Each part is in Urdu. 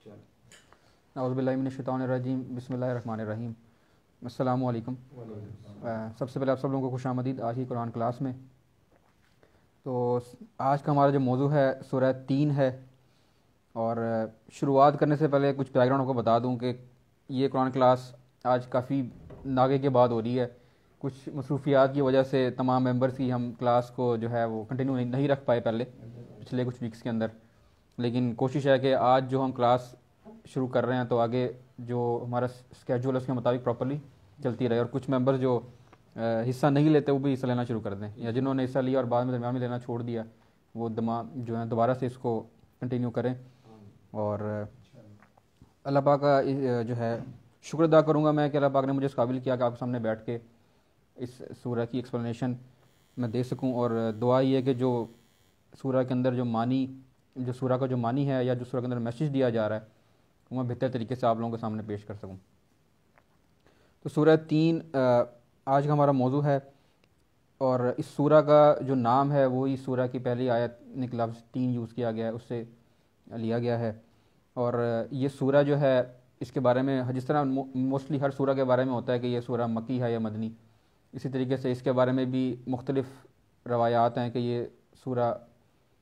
اعوذ باللہ من الشیطان الرجیم، بسم اللہ الرحمن الرحیم۔ السلام علیکم۔ سب سے پہلے آپ سب لوگوں کو خوش آمدید آج کی قرآن کلاس میں۔ تو آج کا ہمارا جو موضوع ہے سورہ 3 ہے، اور شروعات کرنے سے پہلے کچھ بیک گراؤنڈ کو بتا دوں کہ یہ قرآن کلاس آج کافی ناغے کے بعد ہو رہی ہے۔ کچھ مصروفیات کی وجہ سے تمام ممبرز کی ہم کلاس کو جو ہے وہ کنٹینیو نہیں رکھ پائے پچھلے کچھ ویکس کے اندر، لیکن کوشش ہے کہ آج جو ہم کلاس شروع کر رہے ہیں تو آگے جو ہمارا اسکیجول ہے اس کے مطابق پراپرلی چلتی رہے، اور کچھ ممبر جو حصہ نہیں لیتے وہ بھی حصہ لینا شروع کر دیں، یا جنہوں نے حصہ لیا اور بعد میں درمیان میں لینا چھوڑ دیا وہ جو ہے دوبارہ سے اس کو کنٹینیو کریں۔ اور اللہ پاک کا جو ہے شکر ادا کروں گا میں کہ اللہ پاک نے مجھے اس قابل کیا کہ آپ کے سامنے بیٹھ کے اس سورہ کی ایکسپلینیشن میں دے سکوں، اور دعا یہ ہے کہ جو سورہ کے اندر جو سورہ کا جو معنی ہے یا جو سورہ کے اندر میسیج دیا جا رہا ہے وہ میں بہتر طریقے سے آپ لوگوں کے سامنے پیش کر سکوں۔ تو سورہ 3 آج کا ہمارا موضوع ہے، اور اس سورہ کا جو نام ہے وہی سورہ کی پہلی آیت میں لفظ 3 یوز کیا گیا ہے، اس سے لیا گیا ہے۔ اور یہ سورہ جو ہے اس کے بارے میں جس طرح موسٹلی ہر سورہ کے بارے میں ہوتا ہے کہ یہ سورہ مکی ہے یا مدنی، اسی طریقے سے اس کے بارے میں بھی مختلف روایات ہیں کہ یہ سورہ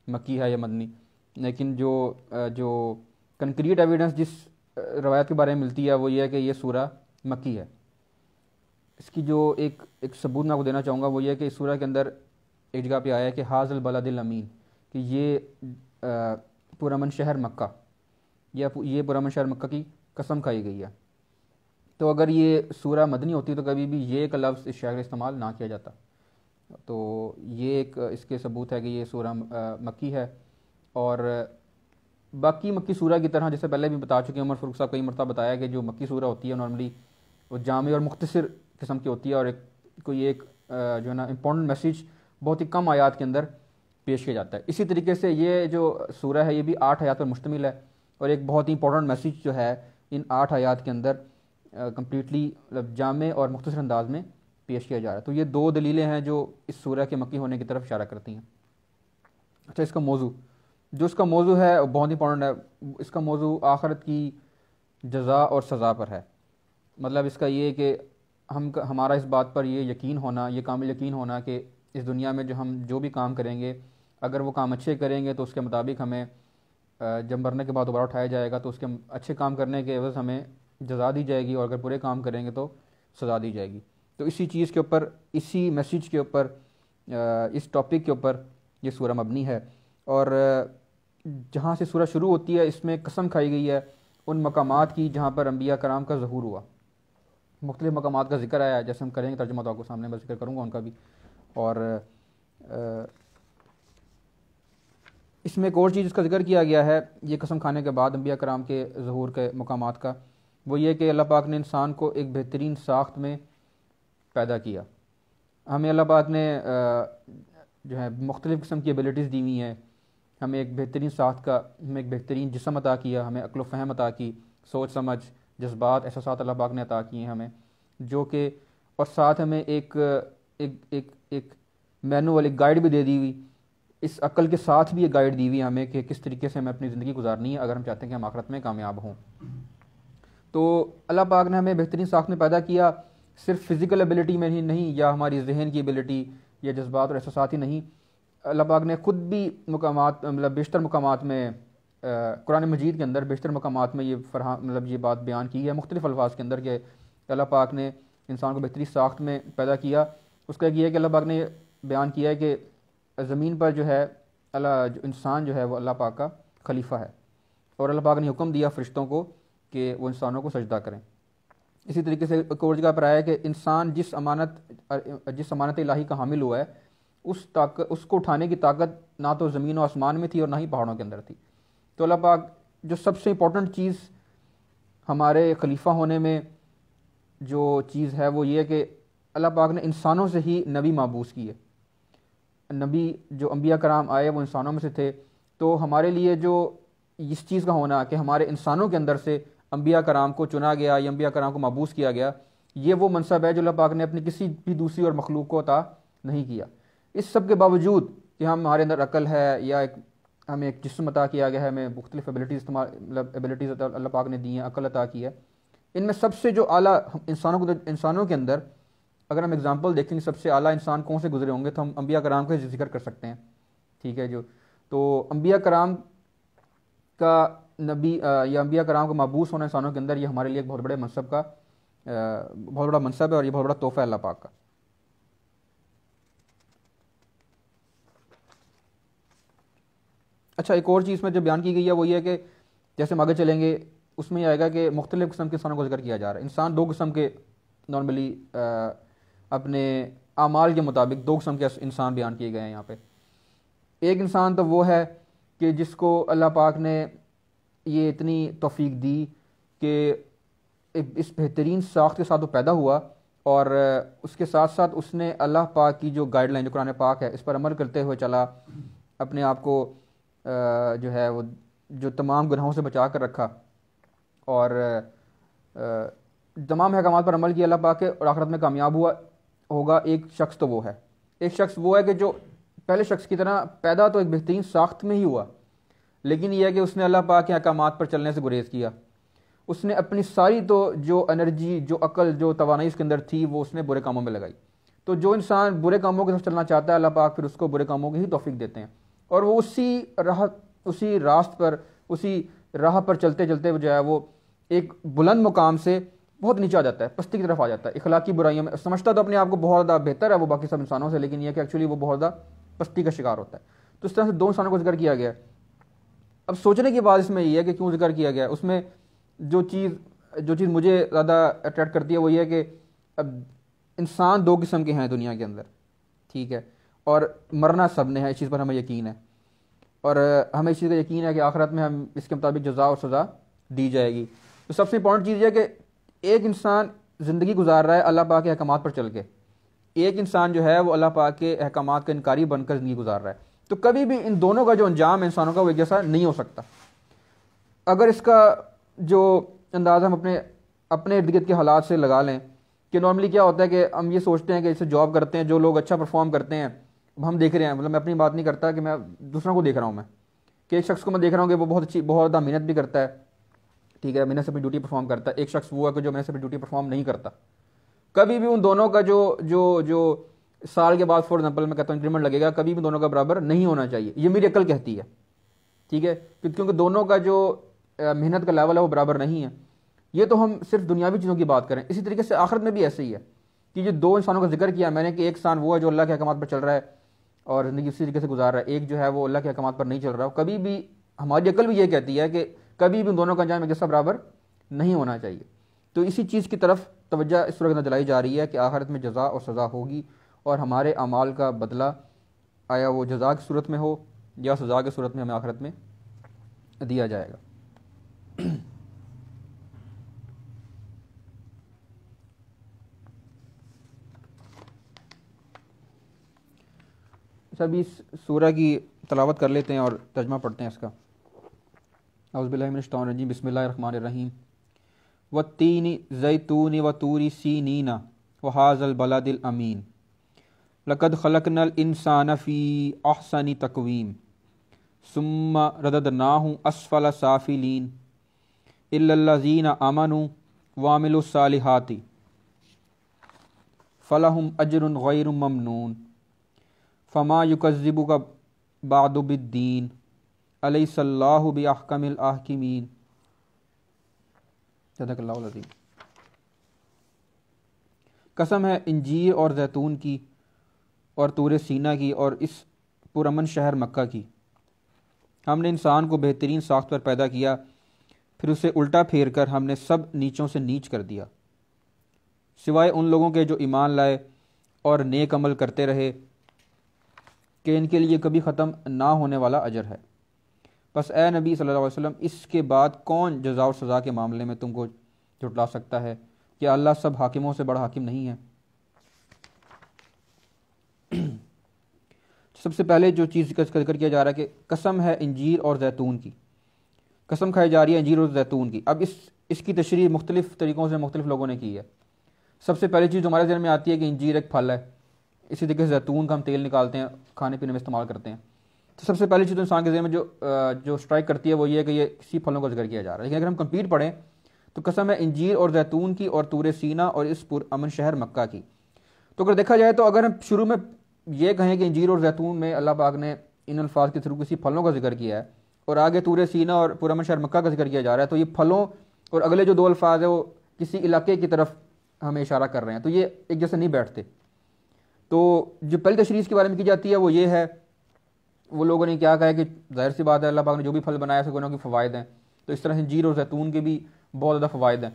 مکی ہے یا مدنی، لیکن جو کنکریٹ ایویڈنس جس روایت کے بارے میں ملتی ہے وہ یہ ہے کہ یہ سورہ مکی ہے۔ اس کی جو ایک ثبوت میں آپ کو دینا چاہوں گا وہ یہ ہے کہ اس سورہ کے اندر ایک جگہ پہ آیا ہے کہ حاذ البلد الامین، کہ یہ پرامن شہر مکہ، یہ پرامن شہر مکہ کی قسم کھائی گئی ہے۔ تو اگر یہ سورہ مدنی ہوتی تو کبھی بھی یہ ایک لفظ اس شہر کا استعمال نہ کیا جاتا۔ تو یہ ایک اس کے ثبوت ہے کہ یہ سورہ مکی ہے۔ اور باقی مکی سورہ کی طرح جیسے پہلے بھی بتا چکے ہیں، عمر فاروق صاحب کئی مرتبہ بتایا کہ جو مکی سورہ ہوتی ہے نارملی وہ جامع اور مختصر قسم کی ہوتی ہے، اور کوئی ایک جو ہے نا امپورٹنٹ میسیج بہت ہی کم آیات کے اندر پیش کیا جاتا ہے۔ اسی طریقے سے یہ جو سورہ ہے یہ بھی 8 آیات پر مشتمل ہے، اور ایک بہت ہی امپورٹنٹ میسیج جو ہے ان 8 آیات کے اندر کمپلیٹلی جامع اور مختصر انداز میں پیش کیا جا رہا ہے۔ تو یہ 2 دلیلیں ہیں جو اس سورہ کے مکی ہونے کی طرف اشارہ کرتی ہیں۔ اچھا، اس کا موضوع ہے بہت امپورٹنٹ ہے۔ اس کا موضوع آخرت کی جزا اور سزا پر ہے۔ مطلب اس کا یہ کہ ہمارا اس بات پر یہ کامل یقین ہونا کہ اس دنیا میں ہم جو بھی کام کریں گے، اگر وہ کام اچھے کریں گے تو اس کے مطابق ہمیں جب مرنے کے بعد دوبارہ اٹھایا جائے گا تو اس کے اچھے کام کرنے کے عوض ہمیں جزا دی جائے گی، اور اگر برے کام کریں گے تو سزا دی جائے گی۔ تو اسی چیز کے اوپر، اسی میسیج کے اوپر، اس ٹاپک کے اوپر یہ سورہ مبنی ہے۔ اور جہاں سے سورہ شروع ہوتی ہے اس میں قسم کھائی گئی ہے ان مقامات کی جہاں پر انبیاء کرام کا ظہور ہوا۔ مختلف مقامات کا ذکر آیا، جیسے ہم کریں گے ترجمہ تو آپ کو سامنے میں ذکر کروں گا ان کا بھی۔ اور اس میں ایک اور چیز اس کا ذکر کیا گیا ہے یہ قسم کھانے کے بعد انبیاء کرام کے ظہور کے مقامات کا، وہ یہ کہ اللہ پاک نے انسان کو ایک بہترین ساخت میں پیدا کیا۔ ہمیں اللہ پاک نے جو ہے مختلف قسم کی ایبیلٹیز دی ہوئی ہیں، ہمیں ایک بہترین ساخت کا، ہمیں ایک بہترین جسم عطا کیا، ہمیں عقل و فہم عطا کی، سوچ سمجھ، جذبات، احساسات اللہ پاک نے عطا کیے ہیں ہمیں، جو کہ اور ساتھ ہمیں ایک مینول، ایک گائیڈ بھی دے دی ہوئی، اس عقل کے ساتھ بھی ایک گائیڈ دی ہوئی ہمیں کہ کس طریقے سے ہمیں اپنی زندگی گزارنی ہے اگر ہم چاہتے ہیں کہ ہم آخرت میں کامیاب ہوں۔ تو اللہ پاک نے ہمیں بہترین ساخت میں پیدا کیا، صرف فزیکل ایبلٹی میں ہی نہیں، یا ہماری ذہن کی ایبلٹی یا جذبات اور احساسات ہی نہیں، اللہ پاک نے خود بھی بیشتر مقامات میں قرآن مجید کے اندر بیشتر مقامات میں یہ بات بیان کی ہے مختلف الفاظ کے اندر کہ اللہ پاک نے انسان کو بہترین ساخت میں پیدا کیا۔ اس کا ایک یہ ہے کہ اللہ پاک نے بیان کیا ہے کہ زمین پر جو ہے انسان جو ہے وہ اللہ پاک کا خلیفہ ہے، اور اللہ پاک نے حکم دیا فرشتوں کو کہ وہ انسانوں کو سجدہ کریں۔ اسی طریقے سے ایک اور جگہ پر آیا ہے کہ انسان جس امانت الہی کا حامل ہوا ہے اس کو اٹھانے کی طاقت نہ تو زمین و آسمان میں تھی اور نہ ہی پہاڑوں کے اندر تھی۔ تو اللہ پاک جو سب سے امپورٹنٹ چیز ہمارے خلیفہ ہونے میں جو چیز ہے وہ یہ ہے کہ اللہ پاک نے انسانوں سے ہی نبی مابعوث کیے۔ نبی جو انبیاء کرام آئے وہ انسانوں میں سے تھے، تو ہمارے لیے جو اس چیز کا ہونا کہ ہمارے انسانوں کے اندر سے انبیاء کرام کو چنا گیا یا انبیاء کرام کو مابعوث کیا گیا، یہ وہ منصب ہے جو اللہ پاک نے اپنی کسی بھی دوسری اور مخلوق کو عطا نہیں کیا۔ اس سب کے باوجود کہ ہمارے اندر عقل ہے یا ایک ہمیں ایک جسم عطا کیا گیا ہے، ہمیں مختلف ایبلٹیز مطلب ایبلٹیز اللہ پاک نے دی ہیں، عقل عطا کی ہے. ان میں سب سے جو اعلیٰ انسانوں کے اندر اگر ہم اگزامپل دیکھیں گے سب سے اعلیٰ انسان کون سے گزرے ہوں گے تو ہم انبیاء کرام کا ذکر کر سکتے ہیں. ٹھیک ہے جو تو انبیاء کرام کا نبی یا انبیاء کرام کا مبعوث ہونا انسانوں کے اندر، یہ ہمارے لیے ایک بہت بڑے منصب کا بہت بڑا منصب ہے اور یہ بہت بڑا تحفہ ہے اللہ پاک کا. اچھا ایک اور چیز میں جو بیان کی گئی ہے وہ یہ ہے کہ جیسے ہم آگے چلیں گے اس میں یہ آئے گا کہ مختلف قسم کے انسانوں کو ذکر کیا جا رہا ہے. انسان دو قسم کے نارملی اپنے اعمال کے مطابق دو قسم کے انسان بیان کیے گئے ہیں یہاں پہ. ایک انسان تو وہ ہے کہ جس کو اللہ پاک نے یہ اتنی توفیق دی کہ اس بہترین ساخت کے ساتھ وہ پیدا ہوا اور اس کے ساتھ ساتھ اس نے اللہ پاک کی جو گائیڈ لائن جو قرآن پاک ہے اس پر عمل کرتے ہوئے چلا، اپنے آپ کو جو ہے وہ جو تمام گناہوں سے بچا کر رکھا اور تمام احکامات پر عمل کیا اللہ پاک کے اور آخرت میں کامیاب ہوگا. ایک شخص تو وہ ہے، ایک شخص وہ ہے کہ جو پہلے شخص کی طرح پیدا تو ایک بہترین ساخت میں ہی ہوا، لیکن یہ ہے کہ اس نے اللہ پاک کے احکامات پر چلنے سے گریز کیا. اس نے اپنی ساری تو جو انرجی جو عقل جو توانائی اس کے اندر تھی وہ اس نے برے کاموں میں لگائی. تو جو انسان برے کاموں کے ساتھ چلنا چاہتا ہے اللہ پاک پھر اس کو برے کاموں کی ہی توفیق دیتے ہیں اور وہ اسی راہ پر چلتے چلتے جو ہے وہ ایک بلند مقام سے بہت نیچے آ جاتا ہے، پستی کی طرف آ جاتا ہے. اخلاقی برائیوں میں سمجھتا تو اپنے آپ کو بہت زیادہ بہتر ہے وہ باقی سب انسانوں سے، لیکن یہ کہ ایکچولی وہ بہت زیادہ پستی کا شکار ہوتا ہے. تو اس طرح سے دو انسانوں کو ذکر کیا گیا ہے. اب سوچنے کی بات اس میں یہ ہے کہ کیوں ذکر کیا گیا ہے. اس میں جو چیز مجھے زیادہ اٹریکٹ کرتی ہے وہ یہ ہے کہ اب انسان دو قسم کے ہیں دنیا کے اندر، ٹھیک ہے، اور مرنا سب نے ہے، اس چیز پر ہمیں یقین ہے اور ہمیں اس چیز کا یقین ہے کہ آخرت میں ہم اس کے مطابق جزا اور سزا دی جائے گی. تو سب سے امپورٹنٹ چیز یہ ہے کہ ایک انسان زندگی گزار رہا ہے اللہ پاک کے احکامات پر چل کے، ایک انسان جو ہے وہ اللہ پاک کے احکامات کا انکاری بن کر زندگی گزار رہا ہے. تو کبھی بھی ان دونوں کا جو انجام ہے انسانوں کا وہ ایک جیسا نہیں ہو سکتا. اگر اس کا جو انداز ہم اپنے ارد گرد کے حالات سے لگا لیں کہ نارملی کیا ہوتا ہے کہ ہم یہ سوچتے ہیں کہ جیسے جاب کرتے ہیں جو لوگ اچھا پرفارم کرتے ہیں، اب ہم دیکھ رہے ہیں، مطلب میں اپنی بات نہیں کرتا کہ میں دوسروں کو دیکھ رہا ہوں، میں کہ ایک شخص کو میں دیکھ رہا ہوں کہ وہ بہت زیادہ محنت بھی کرتا ہے، ٹھیک ہے، محنت سے اپنی ڈیوٹی پرفارم کرتا ہے. ایک شخص وہ ہے کہ جو محنت سے اپنی ڈیوٹی پرفارم نہیں کرتا. کبھی بھی ان دونوں کا جو سال کے بعد فور ایگزامپل میں کہتا ہوں انکریمنٹ لگے گا، کبھی بھی دونوں کا برابر نہیں ہونا چاہیے. یہ میری عقل کہتی ہے، ٹھیک ہے، کیونکہ دونوں کا جو محنت کا لیول ہے وہ برابر نہیں ہے. یہ تو ہم صرف دنیاوی چیزوں کی بات کریں. اسی طریقے سے آخرت میں بھی ایسے ہی ہے کہ جو دو انسانوں کا ذکر کیا میں نے کہ ایک انسان وہ ہے جو اللہ کے احکامات پر چل رہا ہے اور زندگی اسی طریقے سے گزار رہا ہے، ایک جو ہے وہ اللہ کے احکامات پر نہیں چل رہا. کبھی بھی ہماری عقل بھی یہ کہتی ہے کہ کبھی بھی ان دونوں کا انجام ایک جیسا برابر نہیں ہونا چاہیے. تو اسی چیز کی طرف توجہ اس طرح دلائی جا رہی ہے کہ آخرت میں جزا اور سزا ہوگی اور ہمارے اعمال کا بدلہ آیا وہ جزا کی صورت میں ہو یا سزا کی صورت میں ہمیں آخرت میں دیا جائے گا. سبھی اس سورہ کی تلاوت کر لیتے ہیں اور ترجمہ پڑھتے ہیں اس کا. اعوذ باللہ من الشیطان الرجیم، بسم اللہ الرحمن الرحیم. والتین زیتون وطور سینین وہذا البلد الامین لقد خلقنا الانسان فی احسن تقویم ثم رددناہ اسفل سافلین الا الذین آمنوا وعملوا الصالحات فلہم اجر غیر ممنون فما یکذبک بعد بالدین الیس اللہ باحکم الحاکمین. صدق اللہ العظیم. قسم ہے انجیر اور زیتون کی اور طور سینہ کی اور اس پرامن شہر مکہ کی. ہم نے انسان کو بہترین ساخت پر پیدا کیا، پھر اسے الٹا پھیر کر ہم نے سب نیچوں سے نیچ کر دیا، سوائے ان لوگوں کے جو ایمان لائے اور نیک عمل کرتے رہے کہ ان کے لیے کبھی ختم نہ ہونے والا اجر ہے. بس اے نبی صلی اللہ علیہ وسلم اس کے بعد کون جزا اور سزا کے معاملے میں تم کو جھٹلا سکتا ہے؟ کیا اللہ سب حاکموں سے بڑا حاکم نہیں ہے؟ سب سے پہلے جو چیز کا ذکر کیا جا رہا ہے کہ قسم ہے انجیر اور زیتون کی، قسم کھائی جا رہی ہے انجیر اور زیتون کی. اب اس کی تشریح مختلف طریقوں سے مختلف لوگوں نے کی ہے. سب سے پہلی چیز جو ہمارے ذہن میں آتی ہے کہ انجیر ایک پھل ہے، اسی طریقے سے زیتون کا ہم تیل نکالتے ہیں، کھانے پینے میں استعمال کرتے ہیں. تو سب سے پہلی چیز تو انسان کے ذہن میں جو اسٹرائک کرتی ہے وہ یہ ہے کہ یہ کسی پھلوں کا ذکر کیا جا رہا ہے. لیکن اگر ہم کمپلیٹ پڑھیں تو قسم ہے انجیر اور زیتون کی اور طور سینا اور اس پرامن شہر مکہ کی. تو اگر دیکھا جائے تو اگر ہم شروع میں یہ کہیں کہ انجیر اور زیتون میں اللہ پاک نے ان الفاظ کے تھرو کسی پھلوں کا ذکر کیا ہے اور آگے طور سینا اور پرامن شہر مکہ کا ذکر کیا جا رہا ہے، تو یہ پھلوں اور اگلے جو 2 الفاظ ہیں وہ کسی علاقے کی طرف ہمیں اشارہ کر رہے ہیں، تو یہ ایک جیسے نہیں بیٹھتے. تو جو پہلی تشریح کے بارے میں کی جاتی ہے وہ یہ ہے، وہ لوگوں نے کیا کہا ہے کہ ظاہر سی بات ہے اللہ پاک نے جو بھی پھل بنایا ہے کوئی نہ کوئی فوائد ہیں. تو اس طرح انجیر اور زیتون کے بھی بہت زیادہ فوائد ہیں.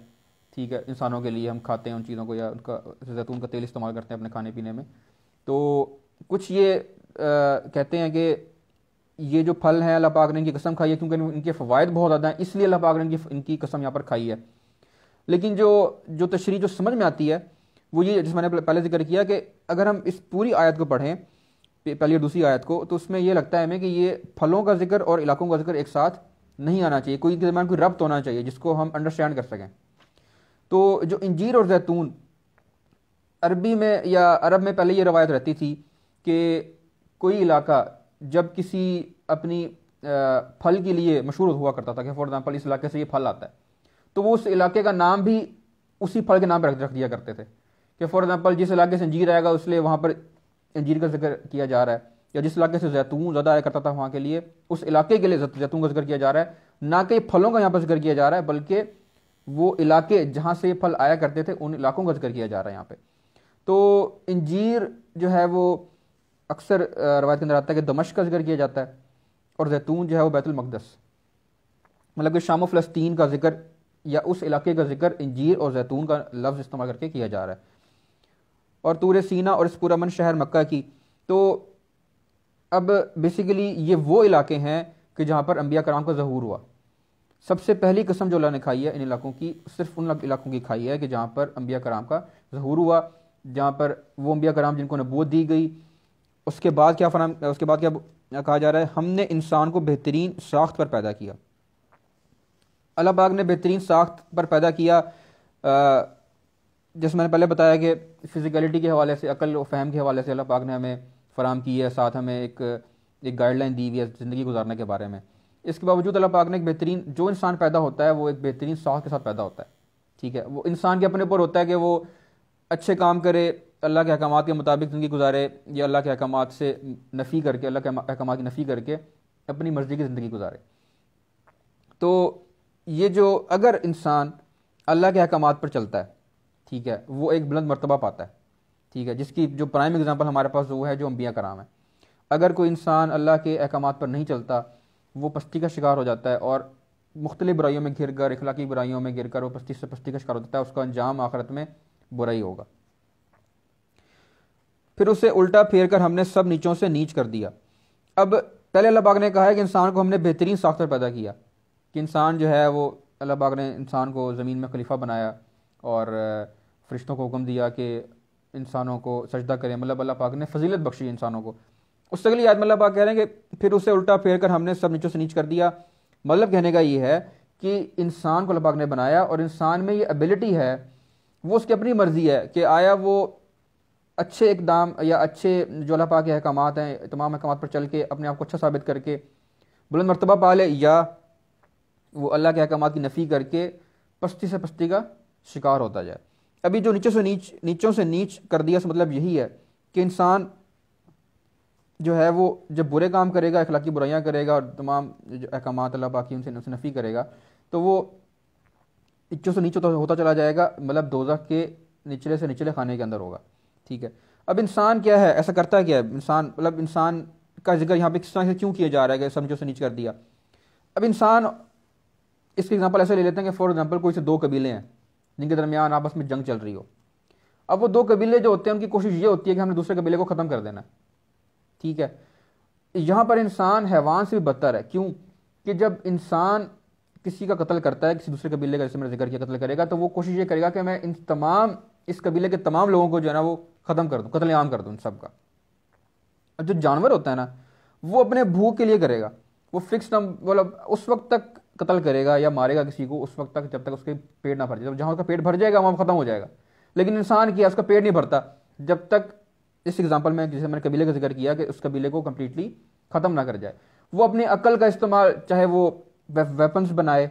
ٹھیک ہے، انسانوں کے لیے ہم کھاتے ہیں ان چیزوں کو، یا ان کا زیتون کا تیل استعمال کرتے ہیں اپنے کھانے پینے میں. تو کچھ یہ کہتے ہیں کہ یہ جو پھل ہیں اللہ پاک نے ان کی قسم کھائی ہے کیونکہ ان کے فوائد بہت زیادہ ہیں، اس لیے اللہ پاک نے ان کی قسم یہاں پر کھائی ہے. لیکن جو تشریح جو سمجھ میں آتی ہے وہ یہ جس میں نے پہلے ذکر کیا کہ اگر ہم اس پوری آیت کو پڑھیں، پہلی اور دوسری آیت کو، تو اس میں یہ لگتا ہے ہمیں کہ یہ پھلوں کا ذکر اور علاقوں کا ذکر ایک ساتھ نہیں آنا چاہیے، کوئی کے درمیان کوئی ربط ہونا چاہیے جس کو ہم انڈرسٹینڈ کر سکیں. تو جو انجیر اور زیتون عربی میں یا عرب میں پہلے یہ روایت رہتی تھی کہ کوئی علاقہ جب کسی اپنی پھل کے لیے مشہور ہوا کرتا تھا کہ فار ایگزامپل اس علاقے سے یہ پھل آتا ہے، تو وہ اس علاقے کا نام بھی اسی پھل کے نام پہ رکھ دیا کرتے تھے کہ فار ایگزامپل جس علاقے سے انجیر آئے گا اس لیے وہاں پر انجیر کا ذکر کیا جا رہا ہے، یا جس علاقے سے زیتون زیادہ آیا کرتا تھا وہاں کے لیے اس علاقے کے لیے زیتون کا ذکر کیا جا رہا ہے، نہ کہ پھلوں کا یہاں پر ذکر کیا جا رہا ہے بلکہ وہ علاقے جہاں سے یہ پھل آیا کرتے تھے ان علاقوں کا ذکر کیا جا رہا ہے یہاں پہ. تو انجیر جو ہے وہ اکثر روایت کے اندر آتا ہے کہ دمشق کا ذکر کیا جاتا ہے، اور زیتون جو ہے وہ بیت المقدس، مطلب کہ شام و فلسطین کا ذکر یا اس علاقے کا ذکر انجیر اور زیتون کا لفظ استعمال کر کے کیا جا رہا ہے. اور طور سینا اور اس پرامن شہر مکہ کی، تو اب بیسیکلی یہ وہ علاقے ہیں کہ جہاں پر انبیاء کرام کا ظہور ہوا. سب سے پہلی قسم جو اللہ نے کھائی ہے ان علاقوں کی، صرف ان علاقوں کی کھائی ہے کہ جہاں پر انبیاء کرام کا ظہور ہوا، جہاں پر وہ انبیاء کرام جن کو نبوت دی گئی. اس کے بعد کیا کہا جا رہا ہے؟ ہم نے انسان کو بہترین ساخت پر پیدا کیا. اللہ پاک نے بہترین ساخت پر پیدا کیا، جیسے میں نے پہلے بتایا کہ فزیکلٹی کے حوالے سے، عقل و فہم کے حوالے سے اللہ پاک نے ہمیں فراہم کی ہے، ساتھ ہمیں ایک گائیڈ لائن دی ہوئی ہے زندگی گزارنے کے بارے میں. اس کے باوجود اللہ پاک نے ایک بہترین، جو انسان پیدا ہوتا ہے وہ ایک بہترین ساخت کے ساتھ پیدا ہوتا ہے. ٹھیک ہے، وہ انسان کے اپنے اوپر ہوتا ہے کہ وہ اچھے کام کرے، اللہ کے احکامات کے مطابق زندگی گزارے، یا اللہ کے احکامات سے نفی کر کے، اللہ کے احکامات کی نفی کر کے اپنی مرضی کی زندگی گزارے. تو یہ جو اگر انسان اللہ کے احکامات پر چلتا ہے، ٹھیک ہے، وہ ایک بلند مرتبہ پاتا ہے. ٹھیک ہے، جس کی جو پرائم اگزامپل ہمارے پاس وہ ہے جو انبیاء کرام ہے. اگر کوئی انسان اللہ کے احکامات پر نہیں چلتا وہ پستی کا شکار ہو جاتا ہے، اور مختلف برائیوں میں گر کر، اخلاقی برائیوں میں گر کر وہ پستی سے پستی کا شکار ہو جاتا ہے. اس کا انجام آخرت میں برائی ہوگا. پھر اسے الٹا پھیر کر ہم نے سب نیچوں سے نیچ کر دیا. اب پہلے اللہ پاک نے کہا ہے کہ انسان کو ہم نے بہترین ساخت پر پیدا کیا، کہ انسان جو ہے وہ اللہ پاک نے انسان کو زمین میں خلیفہ بنایا اور فرشتوں کو حکم دیا کہ انسانوں کو سجدہ کریں، مطلب اللہ پاک نے فضیلت بخشی انسانوں کو. اس سے اگلی آیت میں اللہ پاک کہہ رہے ہیں کہ پھر اسے الٹا پھیر کر ہم نے سب نیچوں سے نیچ کر دیا. مطلب کہنے کا یہ ہے کہ انسان کو اللہ پاک نے بنایا اور انسان میں یہ ایبلٹی ہے، وہ اس کی اپنی مرضی ہے کہ آیا وہ اچھے اقدام یا اچھے جو اللہ پاک کے احکامات ہیں تمام احکامات پر چل کے اپنے آپ کو اچھا ثابت کر کے بلند مرتبہ پا لے، یا وہ اللہ کے احکامات کی نفی کر کے پستی سے پستی کا شکار ہوتا جائے. ابھی جو نیچوں سے نیچ کر دیا اس مطلب یہی ہے کہ انسان جو ہے وہ جب برے کام کرے گا، اخلاقی برائیاں کرے گا اور تمام جو احکامات اللہ پاک کی ان سے نفی کرے گا، تو وہ نیچوں سے نیچے ہوتا چلا جائے گا، مطلب دوزخ کے نچلے سے نچلے خانے کے اندر ہوگا. ٹھیک ہے، اب انسان کیا ہے، ایسا کرتا ہے کیا ہے انسان، مطلب انسان کا ذکر یہاں پہ کس طرح سے کیوں کیا جا رہا ہے کہ سب نیچوں سے نیچ کر دیا. اب انسان، اس کی ایگزامپل ایسے لے لیتے ہیں کہ فار ایگزامپل کوئی سے 2 قبیلے ہیں جن کے درمیان آپس میں جنگ چل رہی ہو. اب وہ 2 قبیلے جو ہوتے ہیں ان کی کوشش یہ ہوتی ہے کہ ہم نے دوسرے قبیلے کو ختم کر دینا ہے. ٹھیک ہے، یہاں پر انسان حیوان سے بھی بدتر ہے. کیوں؟ کہ جب انسان کسی کا قتل کرتا ہے، کسی دوسرے قبیلے کا، جیسے میں نے ذکر کیا، قتل کرے گا، تو وہ کوشش یہ کرے گا کہ میں اس قبیلے کے تمام لوگوں کو جو ہے نا وہ ختم کر دوں، قتل عام کر دوں ان سب کا. اب جو جانور ہوتا ہے نا وہ اپنے بھوک کے لیے کرے گا، وہ فکس مطلب اس وقت تک قتل کرے گا یا مارے گا کسی کو، اس وقت تک جب تک اس کے پیٹ نہ بھر جائے. جہاں اس کا پیٹ بھر جائے گا وہاں ختم ہو جائے گا. لیکن انسان کیا، اس کا پیٹ نہیں بھرتا جب تک، اس ایگزامپل میں جیسے میں نے قبیلے کا ذکر کیا کہ اس قبیلے کو کمپلیٹلی ختم نہ کر جائے. وہ اپنی عقل کا استعمال, چاہے وہ ویپنز بنائے,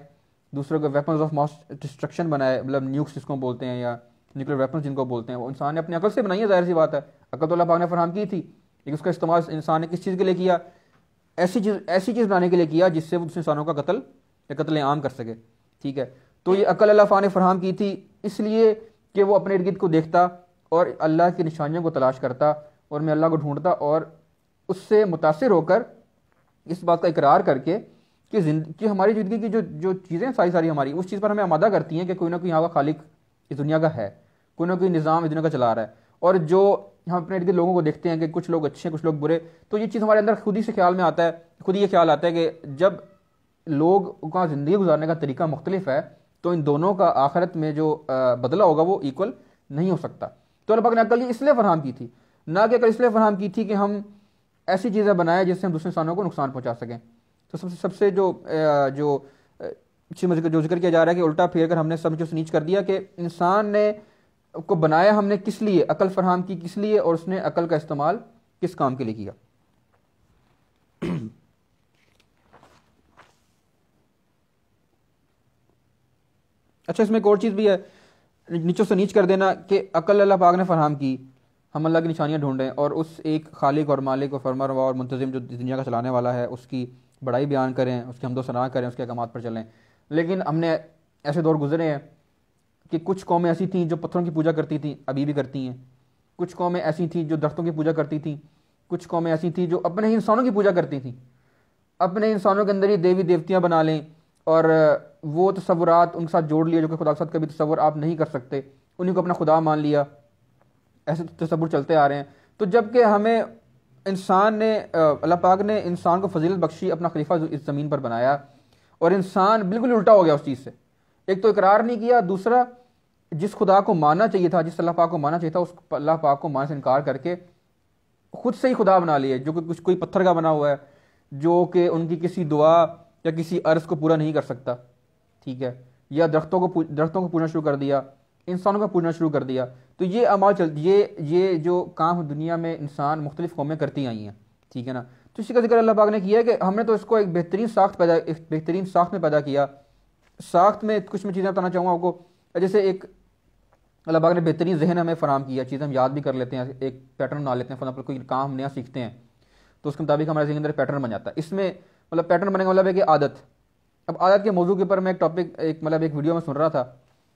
دوسروں کو ویپنز آف ماس ڈسٹرکشن بنائے, مطلب نیوکس جس کو بولتے ہیں یا نیوکلیر ویپنز جن کو بولتے ہیں, وہ انسان نے اپنی عقل سے بنائی ہے, ظاہر سی بات ہے. عقل تو اللہ پاک نے فراہم کی تھی, لیکن اس کا استعمال انسان نے کس چیز کے لیے کیا؟ ایسی چیز بنانے کے لیے کیا جس سے وہ دوسرے انسانوں کا قتل یا قتل عام کر سکے. ٹھیک ہے, تو یہ عقل اللہ پاک نے فراہم کی تھی اس لیے کہ وہ اپنے ارد گرد کو دیکھتا اور اللہ کی نشانیوں کو تلاش کرتا اور میں اللہ کو ڈھونڈتا, اور اس سے متاثر ہو کر اس بات کا اقرار کر کے کہ ہماری زندگی کی جو چیزیں ساری ہماری اس چیز پر ہمیں آمادہ کرتی ہیں کہ کوئی نہ کوئی یہاں کا خالق اس دنیا کا ہے, کوئی نہ کوئی نظام اس دنیا کا چلا رہا ہے. اور جو ہم اپنے ارد گرد لوگوں کو دیکھتے ہیں کہ کچھ لوگ اچھے ہیں کچھ لوگ برے, تو یہ چیز ہمارے اندر خود ہی سے خیال میں آتا ہے, خود ہی یہ خیال آتا ہے کہ جب لوگ کا زندگی گزارنے کا طریقہ مختلف ہے تو ان دونوں کا آخرت میں جو بدلہ ہوگا وہ ایکول نہیں ہو سکتا. تو اللہ پاک نے عقل اس لیے فراہم کی تھی, نہ کہ عقل اس لیے فراہم کی تھی کہ ہم ایسی چیزیں بنائیں جس سے ہم دوسرے انسانوں کو نقصان پہنچا سکیں. تو سب سے جو ذکر کیا جا رہا ہے کہ الٹا پھیر کر ہم نے سب چیز نیچ کر دیا کہ انسان نے کو بنایا ہم نے کس لیے, عقل فراہم کی کس لیے, اور اس نے عقل کا استعمال کس کام کے لیے کیا. اچھا, اس میں ایک اور چیز بھی ہے, نیچوں سے نیچ کر دینا کہ عقل اللہ پاک نے فراہم کی, ہم اللہ کی نشانیاں ڈھونڈیں اور اس ایک خالق اور مالک اور فرمانروا اور منتظم جو دنیا کا چلانے والا ہے اس کی بڑائی بیان کریں, اس کی حمد و ثنا کریں, اس کے احکامات پر چلیں. لیکن ہم نے ایسے دور گزرے ہیں کہ کچھ قومیں ایسی تھیں جو پتھروں کی پوجا کرتی تھیں, ابھی بھی کرتی ہیں. کچھ قومیں ایسی تھیں جو درختوں کی پوجا کرتی تھیں. کچھ قومیں ایسی تھیں جو اپنے ہی انسانوں کی پوجا کرتی تھیں, اپنے انسانوں کے اندر ہی دیوی دیوتیاں بنا لیں اور وہ تصورات ان کے ساتھ جوڑ لیا جو کہ خدا کے ساتھ کبھی تصور آپ نہیں کر سکتے, انہیں کو اپنا خدا مان لیا. ایسے تصور چلتے آ رہے ہیں. تو جب کہ ہمیں انسان نے اللہ پاک نے انسان کو فضیلت بخشی, اپنا خلیفہ اس زمین پر بنایا, اور انسان بالکل الٹا ہو گیا اس چیز سے. ایک تو اقرار نہیں کیا, دوسرا جس خدا کو ماننا چاہیے تھا, جس اللہ پاک کو ماننا چاہیے تھا, اس اللہ پاک کو ماننے سے انکار کر کے خود سے ہی خدا بنا لیے جو کہ کوئی پتھر کا بنا ہوا ہے, جو کہ ان کی کسی دعا یا کسی عرض کو پورا نہیں کر سکتا. ٹھیک ہے, یا درختوں کو پوجنا شروع کر دیا, انسانوں کا پوجنا شروع کر دیا. تو یہ اعمال یہ جو کام دنیا میں انسان مختلف قومیں کرتی آئی ہیں. ٹھیک ہے نا, تو اسی کا ذکر اللہ پاک نے کیا ہے کہ ہم نے تو اس کو ایک بہترین ساخت میں پیدا کیا. ساخت میں کچھ میں چیزیں بتانا چاہوں گا آپ کو. جیسے ایک اللہ پاک نے بہترین ذہن ہمیں فراہم کیا, چیزیں ہم یاد بھی کر لیتے ہیں, ایک پیٹرن بنا لیتے ہیں. فار ایگزامپل کوئی کام ہم نیا سیکھتے ہیں تو اس کے مطابق ہمارے ذہن کے اندر پیٹرن بن جاتا ہے. اس میں مطلب پیٹرن بنے کا مطلب ہے کہ عادت. اب عادت کے موضوع کے اوپر میں ایک ٹاپک ایک ویڈیو میں سن رہا تھا,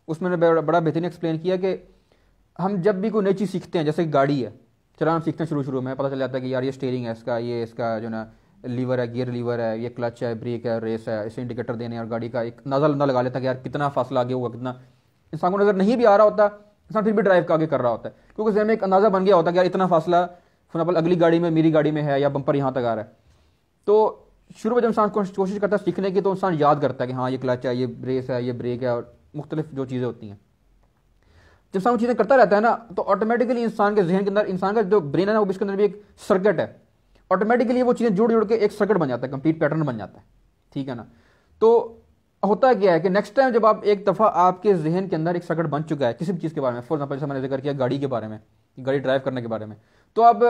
اس میں نے بڑا بہترین ایکسپلین کیا کہ ہم جب بھی کوئی نئی چیز سیکھتے ہیں, جیسے کہ گاڑی ہے, چلانا سیکھتے ہیں شروع میں پتہ چل جاتا ہے کہ یار یہ اسٹیئرنگ ہے اس کا, یہ اس کا جو نا لیور ہے, گیئر لیور ہے, یہ کلچ ہے, بریک ہے, ریس ہے, اسے انڈیکیٹر دینے, اور گاڑی کا ایک اندازہ لگا لیتا ہے کہ یار کتنا فاصلہ آگے ہوگا, کتنا. انسان کو نظر نہیں بھی آ رہا ہوتا, انسان پھر بھی ڈرائیو کا آگے کر رہا ہوتا ہے کیونکہ ذہن میں ایک اندازہ بن گیا ہوتا ہے کہ یار اتنا فاصلہ فار ایگزامپل اگلی گاڑی میں میری گاڑی میں ہے, یا بمپر یہاں تک آ رہا ہے. تو شروع میں جب انسان کوشش کرتا ہے سیکھنے کی تو انسان یاد کرتا ہے کہ ہاں یہ کلچ ہے, یہ ریس ہے, یہ بریک ہے, اور مختلف جو چیزیں ہوتی ہیں. جب انسان وہ چیزیں کرتا رہتا ہے نا تو آٹومیٹکلی انسان کے ذہن کے اندر, انسان کا جو برین ہے نا وہ اس کے اندر بھی ایک سرکٹ ہے, آٹومیٹکلی وہ چیزیں جوڑ کے ایک سرکٹ بن جاتا ہے, کمپلیٹ پیٹرن بن جاتا ہے. ٹھیک ہے نا. تو ہوتا کیا ہے کہ نیکسٹ ٹائم جب آپ ایک دفعہ آپ کے ذہن کے اندر ایک سرکٹ بن چکا ہے کسی بھی چیز کے بارے میں, فار ایگزامپل جیسے میں نے ذکر کیا گاڑی کے بارے میں, گاڑی ڈرائیو کرنے کے بارے میں, تو اب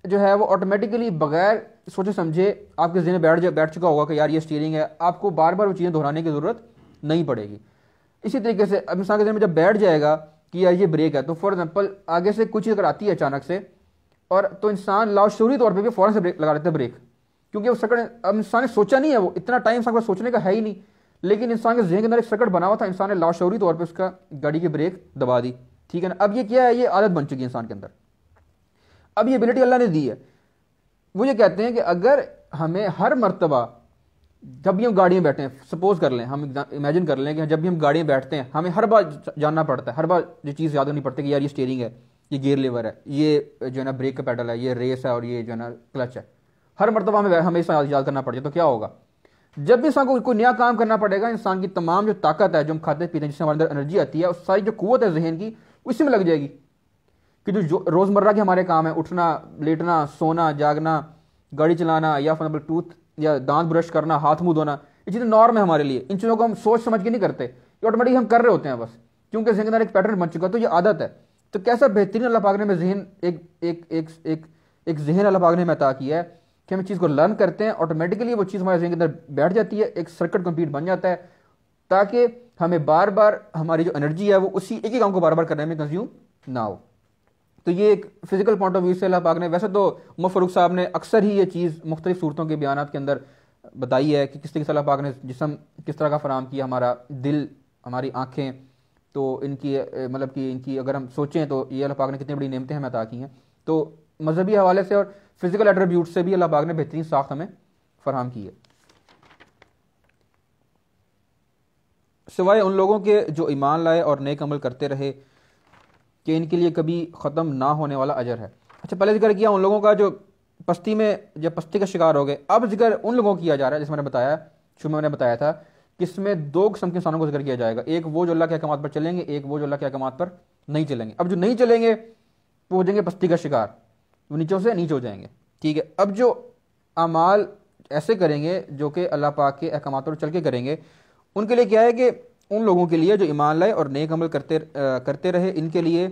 جو ہے وہ آٹومیٹکلی بغیر سوچے سمجھے آپ کے ذہن میں بیٹھ چکا ہوگا کہ یار یہ اسٹیئرنگ ہے, آپ کو بار بار وہ چیزیں دہرانے کی ضرورت نہیں پڑے گی. اسی طریقے سے اب انسان کے ذہن میں جب بیٹھ جائے گا کہ یار یہ بریک ہے, تو فار ایگزامپل آگے سے کوئی چیز اگر آتی ہے اچانک سے, اور تو انسان لاشعوری طور پہ بھی فوراً سے لگا لیتا ہے بریک, کیونکہ وہ سرکٹ اب انسان نے سوچا نہیں ہے, وہ اتنا ٹائم انسان کو سوچنے کا ہے ہی نہیں, لیکن انسان کے ذہن کے اندر ایک سرکٹ بنا ہوا تھا, انسان نے لاشعوری طور پہ اس کا گاڑی کی بریک دبا دی. ٹھیک ہے نا. اب یہ کیا ہے, یہ عادت بن چکی ہے انسان کے اندر. اب یہ ایبلٹی اللہ نے دی ہے. وہ یہ کہتے ہیں کہ اگر ہمیں ہر مرتبہ جب بھی ہم گاڑی میں بیٹھے ہیں, سپوز کر لیں, ہم امیجن کر لیں کہ جب بھی ہم گاڑی میں بیٹھتے ہیں ہمیں ہر بار جاننا پڑتا ہے, ہر بار یہ چیز یاد کرنی پڑتی ہے کہ یار یہ اسٹیئرنگ ہے, یہ گیئر لیور ہے, یہ جو ہے نا بریک کا پیڈل ہے, یہ ریس ہے, اور یہ جو ہے نا کلچ ہے. ہر مرتبہ ہمیں اس یاد کرنا پڑ جائے تو کیا ہوگا. جب بھی انسان کو کوئی نیا کام کرنا پڑے گا, انسان کی تمام جو طاقت ہے, جو ہم کھاتے پیتے ہیں, جس سے ہمارے اندر انرجی آتی ہے, اس ساری جو قوت ہے ذہن کی, اسی میں لگ جائے گی. کہ جو روزمرہ کے ہمارے کام ہیں, اٹھنا, لیٹنا, سونا, جاگنا, گاڑی چلانا, یا فار ایگزامپل ٹوتھ یا دانت برش کرنا, ہاتھ منہ دھونا, یہ چیزیں نارم ہے ہمارے لیے. ان چیزوں کو ہم سوچ سمجھ کے نہیں کرتے, یہ آٹومیٹکلی ہم کر رہے ہوتے ہیں بس, کیونکہ ذہن کے اندر ایک پیٹرن بن چکا, تو یہ عادت ہے. تو کیسا بہترین اللہ پاک نے ہمیں ذہن ایک ذہن اللہ پاک نے ہمیں عطا کیا ہے کہ ہم اس چیز کو لرن کرتے ہیں آٹومیٹکلی وہ چیز ہمارے ذہن کے اندر بیٹھ جاتی ہے, ایک سرکٹ کمپلیٹ بن جاتا ہے, تاکہ ہمیں بار بار ہماری جو انرجی ہے وہ اسی ایک ہی کام کو بار بار کرنے میں کنزیوم نہ ہو. تو یہ ایک فزیکل پوائنٹ آف ویو سے اللہ پاک نے, ویسے تو عمر فاروق صاحب نے اکثر ہی یہ چیز مختلف صورتوں کے بیانات کے اندر بتائی ہے کہ کس طریقے سے اللہ پاک نے جسم کس طرح کا فراہم کیا, ہمارا دل, ہماری آنکھیں, تو ان کی مطلب کہ ان کی اگر ہم سوچیں تو یہ اللہ پاک نے کتنی بڑی نعمتیں ہمیں عطا کی ہیں. تو مذہبی حوالے سے اور فزیکل ایٹریبیوٹ سے بھی اللہ پاک نے بہترین ساخت ہمیں فراہم کی ہے, سوائے ان لوگوں کے جو ایمان لائے اور نیک عمل کرتے رہے کہ ان کے لیے کبھی ختم نہ ہونے والا اجر ہے. اچھا, پہلے ذکر کیا ان لوگوں کا جو پستی میں جب پستی کا شکار ہو گئے, اب ذکر ان لوگوں کو کیا جا رہا ہے جس میں نے بتایا, شروع میں نے بتایا تھا کہ اس میں دو قسم کے انسانوں کو ذکر کیا جائے گا, ایک وہ جو اللہ کے احکامات پر چلیں گے, ایک وہ جو اللہ کے احکامات پر نہیں چلیں گے. اب جو نہیں چلیں گے وہ ہو جائیں گے پستی کا شکار, وہ نیچوں سے نیچ ہو جائیں گے, ٹھیک ہے. اب جو اعمال ایسے کریں گے جو کہ اللہ پاک کے احکامات پر چل کے کریں گے, ان کے لیے کیا ہے کہ ان لوگوں کے لیے جو ایمان لائے اور نیک عمل کرتے رہے, ان کے لیے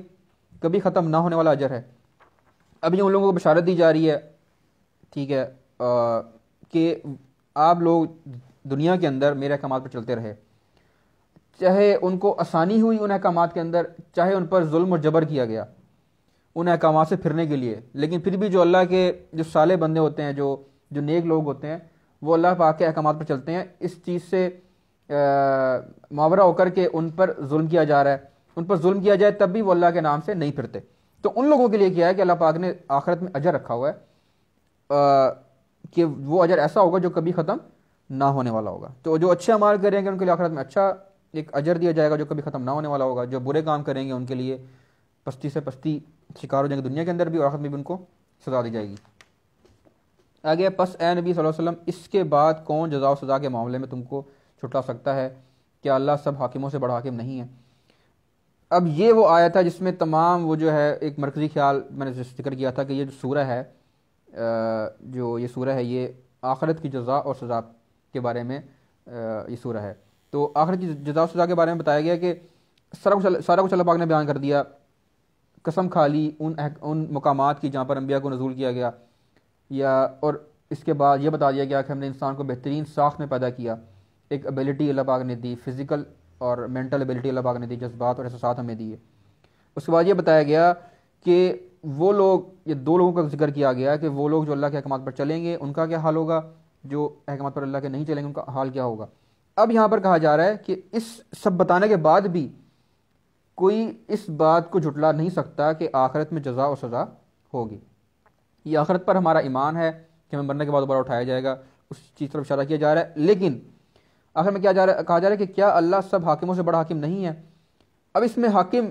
کبھی ختم نہ ہونے والا اجر ہے. اب یہ ان لوگوں کو بشارت دی جا رہی ہے, ٹھیک ہے, کہ آپ لوگ دنیا کے اندر میرے احکامات پر چلتے رہے, چاہے ان کو آسانی ہوئی ان احکامات کے اندر, چاہے ان پر ظلم اور جبر کیا گیا ان احکامات سے پھرنے کے لیے, لیکن پھر بھی جو اللہ کے جو صالح بندے ہوتے ہیں, جو نیک لوگ ہوتے ہیں, وہ اللہ پاک کے احکامات پر چلتے ہیں. اس چیز سے ماورا ہو کر کے ان پر ظلم کیا جا رہا ہے, ان پر ظلم کیا جائے تب بھی وہ اللہ کے نام سے نہیں پھرتے. تو ان لوگوں کے لیے کیا ہے کہ اللہ پاک نے آخرت میں اجر رکھا ہوا ہے, کہ وہ اجر ایسا ہوگا جو کبھی ختم نہ ہونے والا ہوگا. تو جو اچھے اعمال کریں گے ان کے لیے آخرت میں اچھا ایک اجر دیا جائے گا جو کبھی ختم نہ ہونے والا ہوگا. جو برے کام کریں گے ان کے لیے پستی سے پستی شکار ہو جائیں گے دنیا کے اندر بھی, اور آخرت میں بھی ان کو سزا دی جائے گی. آگے, پس اے نبی صلی اللہ علیہ وسلم اس کے بعد کون جزا و سزا کے معاملے میں تم کو چھٹلا سکتا ہے, کیا اللہ سب حاکموں سے بڑا حاکم نہیں ہے. اب یہ وہ آیت ہے جس میں تمام وہ جو ہے ایک مرکزی خیال میں نے ذکر کیا تھا کہ یہ جو سورہ ہے, جو یہ سورہ ہے یہ آخرت کی جزا اور سزا کے بارے میں یہ سورہ ہے. تو آخرت کی جزا و سزا کے بارے میں بتایا گیا کہ سارا کچھ اللہ پاک نے بیان کر دیا, قسم کھا لی ان مقامات کی جہاں پر انبیاء کو نزول کیا گیا, اور اس کے بعد یہ بتا دیا گیا کہ ہم نے انسان کو بہترین ساخت میں پیدا کیا, ایک ایبیلٹی اللہ پاک نے دی, فزیکل اور مینٹل ایبیلٹی اللہ پاک نے دی, جذبات اور احساسات ہمیں دیے. اس کے بعد یہ بتایا گیا کہ وہ لوگ, یہ دو لوگوں کا ذکر کیا گیا کہ وہ لوگ جو اللہ کے احکامات پر چلیں گے ان کا کیا حال ہوگا, جو احکامات پر اللہ کے نہیں چلیں گے ان کا حال کیا ہوگا. اب یہاں پر کہا جا رہا ہے کہ اس سب بتانے کے بعد بھی کوئی اس بات کو جھٹلا نہیں سکتا کہ آخرت میں جزا و سزا ہوگی. یہ آخرت پر ہمارا ایمان ہے کہ ہمیں مرنے کے بعد دوبارہ اٹھایا جائے گا, اس چیز طرف اشارہ کیا جا رہا ہے. لیکن آخر میں کہا جا رہا ہے کہ کیا اللہ سب حاکموں سے بڑا حاکم نہیں ہے. اب اس میں حاکم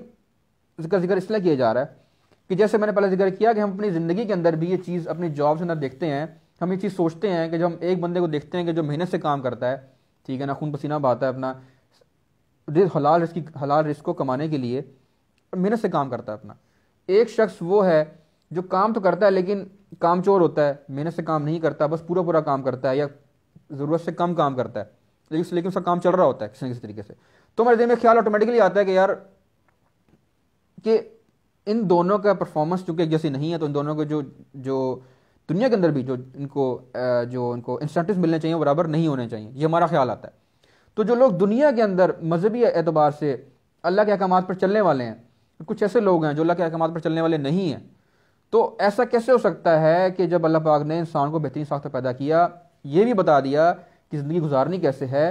ذکر اس لیے کیا جا رہا ہے کہ جیسے میں نے پہلے ذکر کیا کہ ہم اپنی زندگی کے اندر بھی یہ چیز اپنی جاب سے اندر دیکھتے ہیں, ہم یہ چیز سوچتے ہیں کہ جب ہم ایک بندے کو دیکھتے ہیں کہ جو محنت سے کام کرتا ہے, ٹھیک ہے نا, خون پسینہ بہاتا ہے اپنا حلال رزق کو کمانے کے لیے, محنت سے کام کرتا ہے اپنا. ایک شخص وہ ہے جو کام تو کرتا ہے لیکن کام چور ہوتا ہے, محنت سے کام نہیں کرتا, بس پورا کام کرتا ہے یا ضرورت سے کم کام کرتا ہے, لیکن اس کا کام چل رہا ہوتا ہے کسی نہ کسی طریقے سے. تو ہمارے ذہن میں خیال آٹومیٹکلی آتا ہے کہ یار کہ ان دونوں کا پرفارمنس چونکہ ایک جیسی نہیں ہے, تو ان دونوں کو جو دنیا کے اندر بھی جو ان کو انسینٹیوز ملنے چاہیے برابر نہیں ہونے چاہیے, یہ ہمارا خیال آتا ہے. تو جو لوگ دنیا کے اندر مذہبی اعتبار سے اللہ کے احکامات پر چلنے والے ہیں, کچھ ایسے لوگ ہیں جو اللہ کے احکامات پر چلنے والے نہیں ہیں, تو ایسا کیسے ہو سکتا ہے کہ جب اللہ پاک نے انسان کو بہترین ساخت پیدا کیا, یہ بھی بتا دیا کہ زندگی گزارنی کیسے ہے,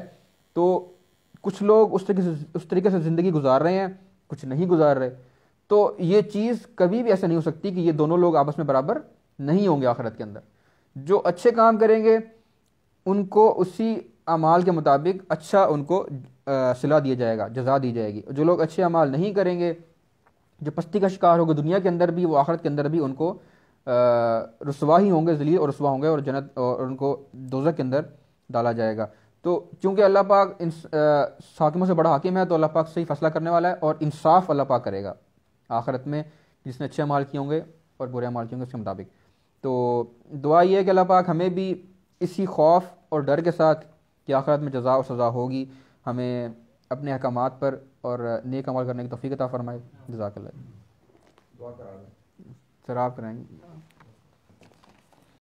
تو کچھ لوگ اس طریقے سے زندگی گزار رہے ہیں, کچھ نہیں گزار رہے. تو یہ چیز کبھی بھی ایسا نہیں ہو سکتی کہ یہ دونوں لوگ آپس میں برابر نہیں ہوں گے آخرت کے اندر. جو اچھے کام کریں گے ان کو اسی اعمال کے مطابق اچھا ان کو صلہ دیا جائے گا, جزا دی جائے گی. جو لوگ اچھے اعمال نہیں کریں گے, جو پستی کا شکار ہوگا دنیا کے اندر بھی, وہ آخرت کے اندر بھی ان کو رسوا ہی ہوں گے, ذلیل اور رسوا ہوں گے, اور جنت اور ان کو دوزخ کے اندر ڈالا جائے گا. تو چونکہ اللہ پاک حاکموں سے بڑا حاکم ہے, تو اللہ پاک صحیح فیصلہ کرنے والا ہے, اور انصاف اللہ پاک کرے گا آخرت میں, جس نے اچھے اعمال کیے ہوں گے اور برے اعمال کیے ہوں گے اس کے مطابق. تو دعا یہ ہے کہ اللہ پاک ہمیں بھی اسی خوف اور ڈر کے ساتھ کہ آخرت میں جزا و سزا ہوگی, ہمیں اپنے احکامات پر اور نیک عمل کرنے کی توفیق عطا فرمائے. جزاک اللہ. دعا کرا دیں سر, آپ کرائیں گے.